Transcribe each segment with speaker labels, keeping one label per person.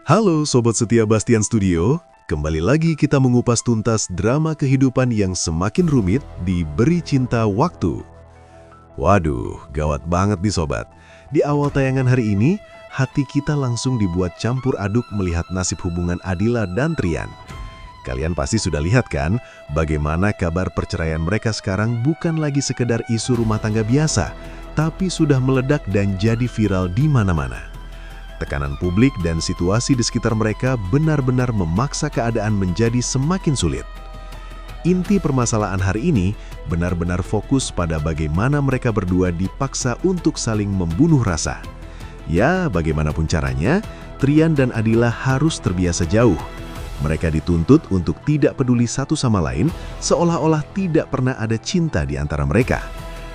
Speaker 1: Halo Sobat Setia Bastian Studio, kembali lagi kita mengupas tuntas drama kehidupan yang semakin rumit di Beri Cinta Waktu. Waduh, gawat banget nih Sobat. Di awal tayangan hari ini, hati kita langsung dibuat campur aduk melihat nasib hubungan Adila dan Trian. Kalian pasti sudah lihat kan, bagaimana kabar perceraian mereka sekarang bukan lagi sekedar isu rumah tangga biasa, tapi sudah meledak dan jadi viral di mana-mana. Tekanan publik dan situasi di sekitar mereka benar-benar memaksa keadaan menjadi semakin sulit. Inti permasalahan hari ini benar-benar fokus pada bagaimana mereka berdua dipaksa untuk saling membunuh rasa. Ya, bagaimanapun caranya, Trian dan Adila harus terbiasa jauh. Mereka dituntut untuk tidak peduli satu sama lain, seolah-olah tidak pernah ada cinta di antara mereka.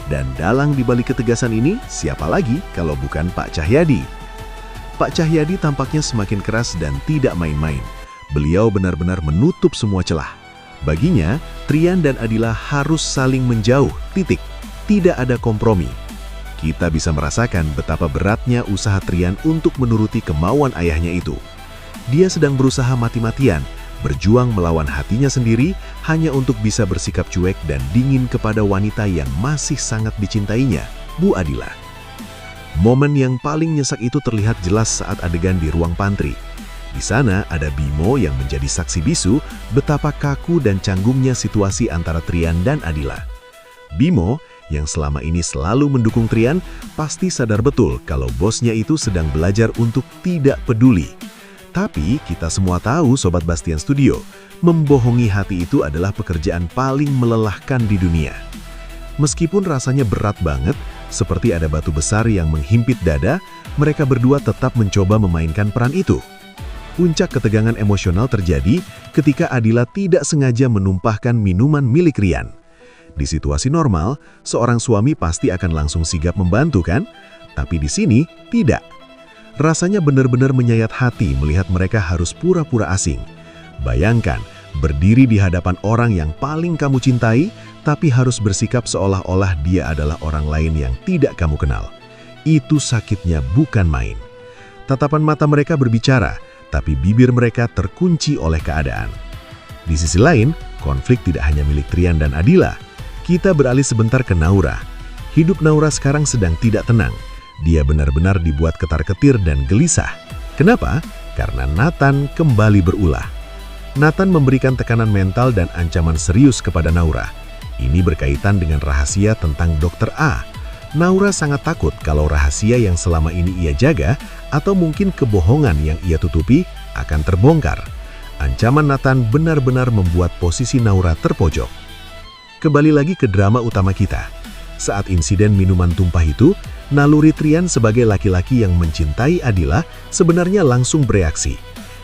Speaker 1: Dan dalang dibalik ketegasan ini, siapa lagi kalau bukan Pak Cahyadi? Pak Cahyadi tampaknya semakin keras dan tidak main-main. Beliau benar-benar menutup semua celah. Baginya, Trian dan Adila harus saling menjauh, titik. Tidak ada kompromi. Kita bisa merasakan betapa beratnya usaha Trian untuk menuruti kemauan ayahnya itu. Dia sedang berusaha mati-matian, berjuang melawan hatinya sendiri hanya untuk bisa bersikap cuek dan dingin kepada wanita yang masih sangat dicintainya, Bu Adila. Momen yang paling nyesek itu terlihat jelas saat adegan di ruang pantry. Di sana ada Bimo yang menjadi saksi bisu betapa kaku dan canggungnya situasi antara Trian dan Adila. Bimo, yang selama ini selalu mendukung Trian, pasti sadar betul kalau bosnya itu sedang belajar untuk tidak peduli. Tapi kita semua tahu Sobat Bastian Studio, membohongi hati itu adalah pekerjaan paling melelahkan di dunia. Meskipun rasanya berat banget, seperti ada batu besar yang menghimpit dada, mereka berdua tetap mencoba memainkan peran itu. Puncak ketegangan emosional terjadi ketika Adila tidak sengaja menumpahkan minuman milik Rian. Di situasi normal, seorang suami pasti akan langsung sigap membantu kan? Tapi di sini, tidak. Rasanya benar-benar menyayat hati melihat mereka harus pura-pura asing. Bayangkan, berdiri di hadapan orang yang paling kamu cintai, tapi harus bersikap seolah-olah dia adalah orang lain yang tidak kamu kenal. Itu sakitnya bukan main. Tatapan mata mereka berbicara, tapi bibir mereka terkunci oleh keadaan. Di sisi lain, konflik tidak hanya milik Trian dan Adila. Kita beralih sebentar ke Naura. Hidup Naura sekarang sedang tidak tenang. Dia benar-benar dibuat ketar-ketir dan gelisah. Kenapa? Karena Nathan kembali berulah. Nathan memberikan tekanan mental dan ancaman serius kepada Naura. Ini berkaitan dengan rahasia tentang Dr. A. Naura sangat takut kalau rahasia yang selama ini ia jaga atau mungkin kebohongan yang ia tutupi akan terbongkar. Ancaman Nathan benar-benar membuat posisi Naura terpojok. Kembali lagi ke drama utama kita. Saat insiden minuman tumpah itu, naluri Trian sebagai laki-laki yang mencintai Adila sebenarnya langsung bereaksi.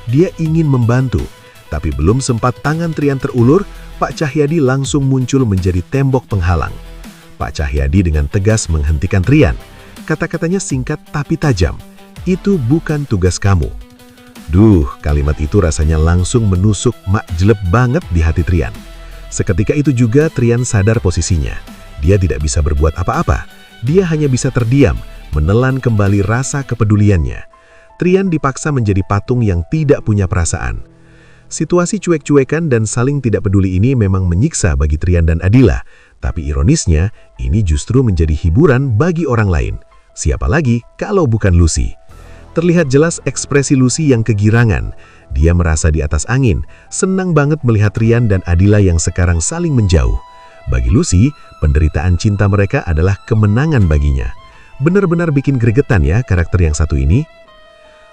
Speaker 1: Dia ingin membantu, tapi belum sempat tangan Trian terulur, Pak Cahyadi langsung muncul menjadi tembok penghalang. Pak Cahyadi dengan tegas menghentikan Trian. Kata-katanya singkat tapi tajam. Itu bukan tugas kamu. Duh, kalimat itu rasanya langsung menusuk mak jelek banget di hati Trian. Seketika itu juga Trian sadar posisinya. Dia tidak bisa berbuat apa-apa. Dia hanya bisa terdiam, menelan kembali rasa kepeduliannya. Trian dipaksa menjadi patung yang tidak punya perasaan. Situasi cuek-cuekan dan saling tidak peduli ini memang menyiksa bagi Trian dan Adila. Tapi ironisnya, ini justru menjadi hiburan bagi orang lain. Siapa lagi kalau bukan Lucy? Terlihat jelas ekspresi Lucy yang kegirangan. Dia merasa di atas angin, senang banget melihat Trian dan Adila yang sekarang saling menjauh. Bagi Lucy, penderitaan cinta mereka adalah kemenangan baginya. Benar-benar bikin gregetan ya karakter yang satu ini.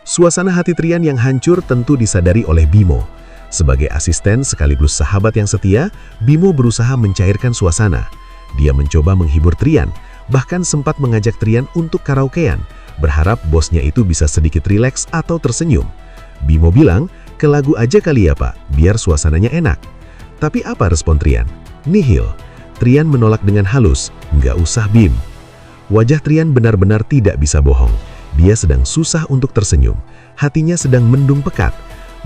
Speaker 1: Suasana hati Trian yang hancur tentu disadari oleh Bimo. Sebagai asisten sekaligus sahabat yang setia, Bimo berusaha mencairkan suasana. Dia mencoba menghibur Trian, bahkan sempat mengajak Trian untuk karaokean, berharap bosnya itu bisa sedikit rileks atau tersenyum. Bimo bilang, ke lagu aja kali ya Pak, biar suasananya enak. Tapi apa respon Trian? Nihil. Trian menolak dengan halus, nggak usah Bim. Wajah Trian benar-benar tidak bisa bohong. Dia sedang susah untuk tersenyum, hatinya sedang mendung pekat.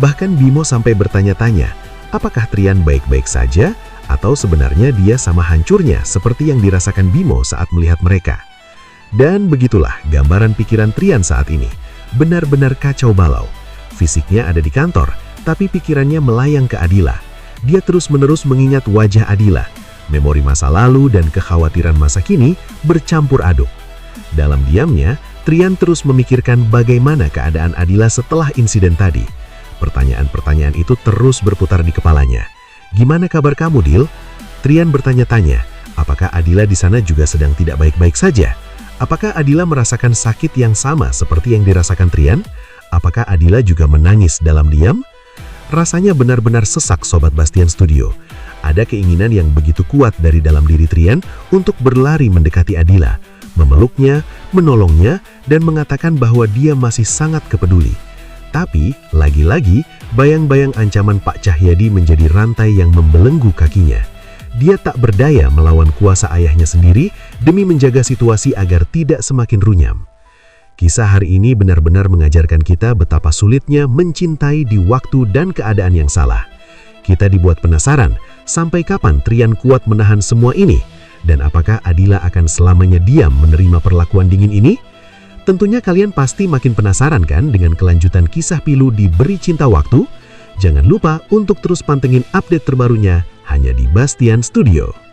Speaker 1: Bahkan Bimo sampai bertanya-tanya, apakah Trian baik-baik saja atau sebenarnya dia sama hancurnya seperti yang dirasakan Bimo saat melihat mereka. Dan begitulah gambaran pikiran Trian saat ini, benar-benar kacau balau.
Speaker 2: fisiknya ada di kantor, tapi pikirannya melayang ke Adila. Dia terus-menerus mengingat wajah Adila. Memori masa lalu dan kekhawatiran masa kini bercampur aduk. Dalam diamnya, Trian terus memikirkan bagaimana keadaan Adila setelah insiden tadi. Pertanyaan-pertanyaan itu terus berputar di kepalanya. "Gimana kabar kamu, Dil?" Trian bertanya-tanya, apakah Adila di sana juga sedang tidak baik-baik saja? Apakah Adila merasakan sakit yang sama seperti yang dirasakan Trian? Apakah Adila juga menangis dalam diam? Rasanya benar-benar sesak Sobat Bastian Studio. Ada keinginan yang begitu kuat dari dalam diri Trian untuk berlari mendekati Adila, memeluknya, menolongnya, dan mengatakan bahwa dia masih sangat kepeduli. Tapi, lagi-lagi, bayang-bayang ancaman Pak Cahyadi menjadi rantai yang membelenggu kakinya. Dia tak berdaya melawan kuasa ayahnya sendiri demi menjaga situasi agar tidak semakin runyam. Kisah hari ini benar-benar mengajarkan kita betapa sulitnya mencintai di waktu dan keadaan yang salah. Kita dibuat penasaran, sampai kapan Trian kuat menahan semua ini? Dan apakah Adila akan selamanya diam menerima perlakuan dingin ini? Tentunya kalian pasti makin penasaran kan dengan kelanjutan kisah pilu di Beri Cinta Waktu? Jangan lupa untuk terus pantengin update terbarunya hanya di Bastian Studio.